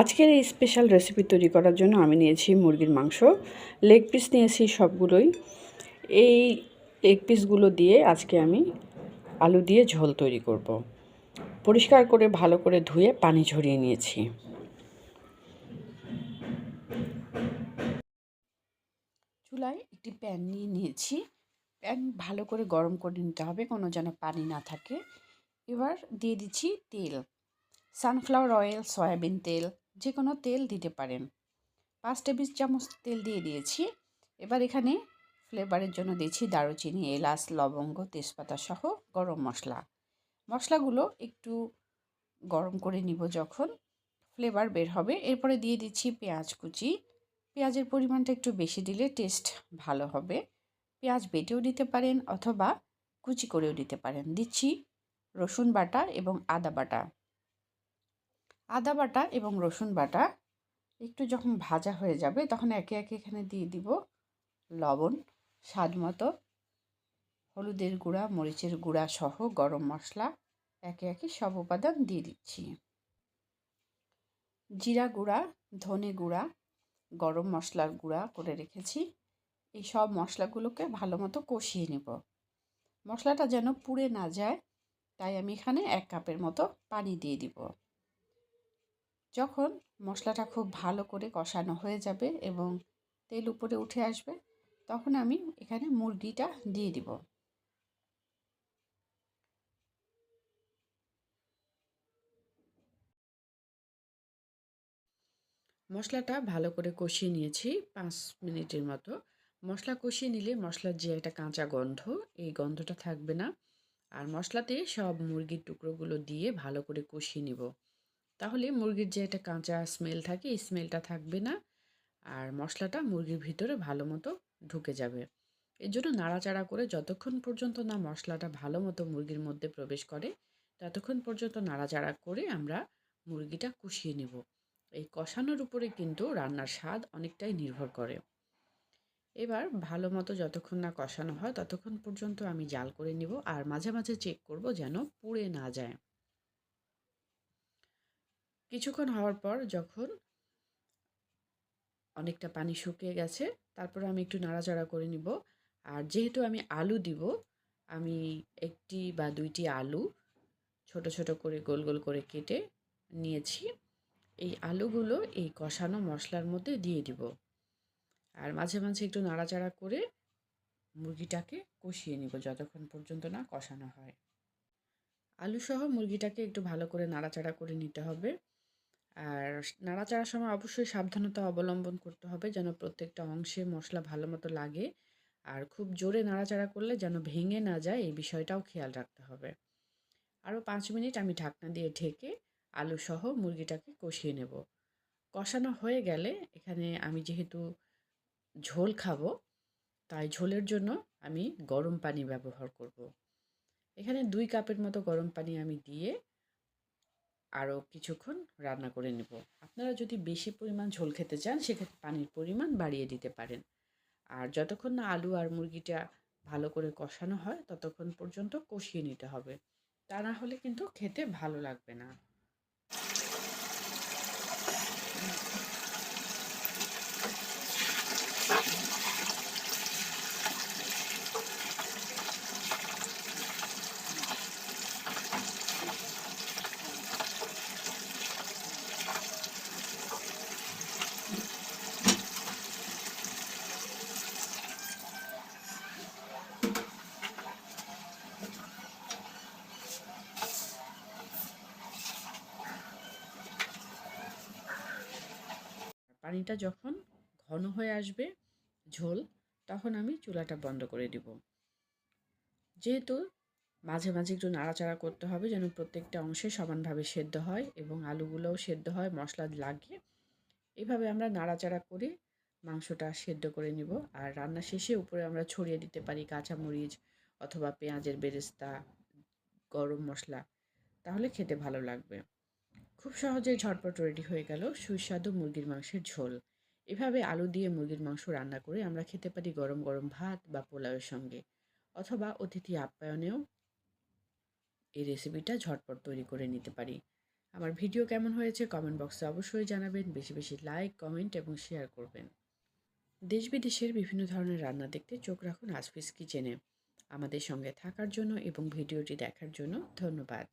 আজকের এই special recipe তৈরি করার জন্য আমি নিয়েছি মুরগির মাংস, লেগ পিস নিয়েছি সবগুলোই। এই লেগ পিসগুলো দিয়ে আজকে আমি আলু দিয়ে ঝোল তৈরি করব। পরিষ্কার করে ভালো করে ধুয়ে পানি ঝরিয়ে নিয়েছি। চুলায় একটি প্যান নিয়ে নিয়েছি। প্যান ভালো করে গরম করে নিতে হবে, কোনো যেন পানি না থাকে। এবার দিয়ে দিচ্ছি তেল। সানফ্লাওয়ার অয়েল, সয়াবিন তেল, যে কোনো তেল দিতে পারেন। 5 টেবিল চামচ তেল দিয়ে দিয়েছি। এবার এখানে ফ্লেভারের জন্য দিয়েছি দারুচিনি, এলাচ, লবঙ্গ, তেজপাতা সহ গরম মশলা। মশলাগুলো একটু গরম করে নিব, যখন ফ্লেভার বের হবে। এরপরে দিয়ে দিচ্ছি পেঁয়াজ কুচি। পেঁয়াজের পরিমাণটা একটু বেশি দিলে টেস্ট ভালো হবে। পেঁয়াজ বেটেও দিতে পারেন অথবা কুচি করেও দিতে পারেন। দিচ্ছি রসুন বাটা এবং আদা বাটা। আদা বাটা এবং রসুন বাটা একটু যখন ভাজা হয়ে যাবে তখন একে একে এখানে দিয়ে দিব লবণ, স্বাদ মতো, হলুদের গুঁড়া, মরিচের গুঁড়া সহ গরম মশলা একে একে সব উপাদান দিয়ে দিচ্ছি। জিরা গুঁড়া, ধনে গুঁড়া, গরম মশলার গুঁড়া করে রেখেছি। এই সব মশলাগুলোকে ভালো মতো কষিয়ে নেব। মশলাটা যেন পুড়ে না যায়, তাই আমি এখানে 1 কাপের মতো পানি দিয়ে দিব। যখন মশলাটা খুব ভালো করে কষানো হয়ে যাবে এবং তেল উপরে উঠে আসবে, তখন আমি এখানে মুরগিটা দিয়ে দিব। মশলাটা ভালো করে কষিয়ে নিয়েছি 5 মিনিটের মতো। মশলা কষিয়ে নিলে মশলার যে একটা কাঁচা গন্ধ, এই গন্ধটা থাকবে না। আর মশলাতে সব মুরগির টুকরোগুলো দিয়ে ভালো করে কষিয়ে নিব। তাহলে মুরগির যে একটা কাঁচা স্মেল থাকে, এই স্মেলটা থাকবে না। আর মশলাটা মুরগির ভিতরে ভালো মতো ঢুকে যাবে। এর জন্য নাড়াচাড়া করে যতক্ষণ পর্যন্ত না মশলাটা ভালো মতো মুরগির মধ্যে প্রবেশ করে, ততক্ষণ পর্যন্ত নাড়াচাড়া করে আমরা মুরগিটা কষিয়ে নেব। এই কষানোর উপরে কিন্তু রান্নার স্বাদ অনেকটাই নির্ভর করে। এবার ভালো মতো যতক্ষণ না কষানো হয় ততক্ষণ পর্যন্ত আমি জাল করে নিব, আর মাঝে মাঝে চেক করব যেন পুড়ে না যায়। কিছুক্ষণ হওয়ার পর যখন অনেকটা পানি শুকিয়ে গেছে, তারপরে আমি একটু নাড়াচাড়া করে নিব। আর যেহেতু আমি আলু দিব, আমি 1টি বা 2টি আলু ছোট ছোট করে গোল গোল করে কেটে নিয়েছি। এই আলুগুলো এই কষানো মশলার মধ্যে দিয়ে দিব। আর মাঝে মাঝে একটু নাড়াচাড়া করে মুরগিটাকে কষিয়ে নিব যতক্ষণ পর্যন্ত না কষানো হয়। আলু সহ মুরগিটাকে একটু ভালো করে নাড়াচাড়া করে নিতে হবে। আর নাড়াচাড়ার সময় অবশ্যই সাবধানতা অবলম্বন করতে হবে যেন প্রত্যেকটা অংশে মশলা ভালো মতো লাগে। আর খুব জোরে নাড়াচাড়া করলে যেন ভেঙে না যায়, এই বিষয়টাও খেয়াল রাখতে হবে। আরও 5 মিনিট আমি ঢাকনা দিয়ে ঢেকে আলু সহ মুরগিটাকে কষিয়ে নেব। কষানো হয়ে গেলে এখানে আমি যেহেতু ঝোল খাবো, তাই ঝোলের জন্য আমি গরম পানি ব্যবহার করব। এখানে 2 কাপের মতো গরম পানি আমি দিয়ে আরও কিছুক্ষণ রান্না করে নেব। আপনারা যদি বেশি পরিমাণ ঝোল খেতে চান, সেক্ষেত্রে পানির পরিমাণ বাড়িয়ে দিতে পারেন। আর যতক্ষণ না আলু আর মুরগিটা ভালো করে কষানো হয় ততক্ষণ পর্যন্ত কষিয়ে নিতে হবে, তা না হলে কিন্তু খেতে ভালো লাগবে না। পানিটা যখন ঘন হয়ে আসবে ঝোল, তখন আমি চুলাটা বন্ধ করে দিব। যেহেতু মাঝে মাঝে একটু নাড়াচাড়া করতে হবে যেন প্রত্যেকটা অংশে সমানভাবে সেদ্ধ হয় এবং আলুগুলোও সেদ্ধ হয় মশলা লাগিয়ে। এভাবে আমরা নাড়াচাড়া করে মাংসটা সেদ্ধ করে নিব। আর রান্না শেষে উপরে আমরা ছড়িয়ে দিতে পারি কাঁচামরিচ অথবা পেঁয়াজের বেরেস্তা, গরম মশলা, তাহলে খেতে ভালো লাগবে। খুব সহজেই ঝটপট রেডি হয়ে গেল সুস্বাদু মুরগির মাংসের ঝোল। এভাবে আলু দিয়ে মুরগির মাংস রান্না করে আমরা খেতে পারি গরম গরম ভাত বা পোলাওয়ের সঙ্গে, অথবা অতিথি আপ্যায়নেও এই রেসিপিটা ঝটপট তৈরি করে নিতে পারি। আমার ভিডিও কেমন হয়েছে কমেন্ট বক্সে অবশ্যই জানাবেন। বেশি বেশি লাইক, কমেন্ট এবং শেয়ার করবেন। দেশ বিদেশের বিভিন্ন ধরনের রান্না দেখতে চোখ রাখুন আজফিস কিচেনে। আমাদের সঙ্গে থাকার জন্য এবং ভিডিওটি দেখার জন্য ধন্যবাদ।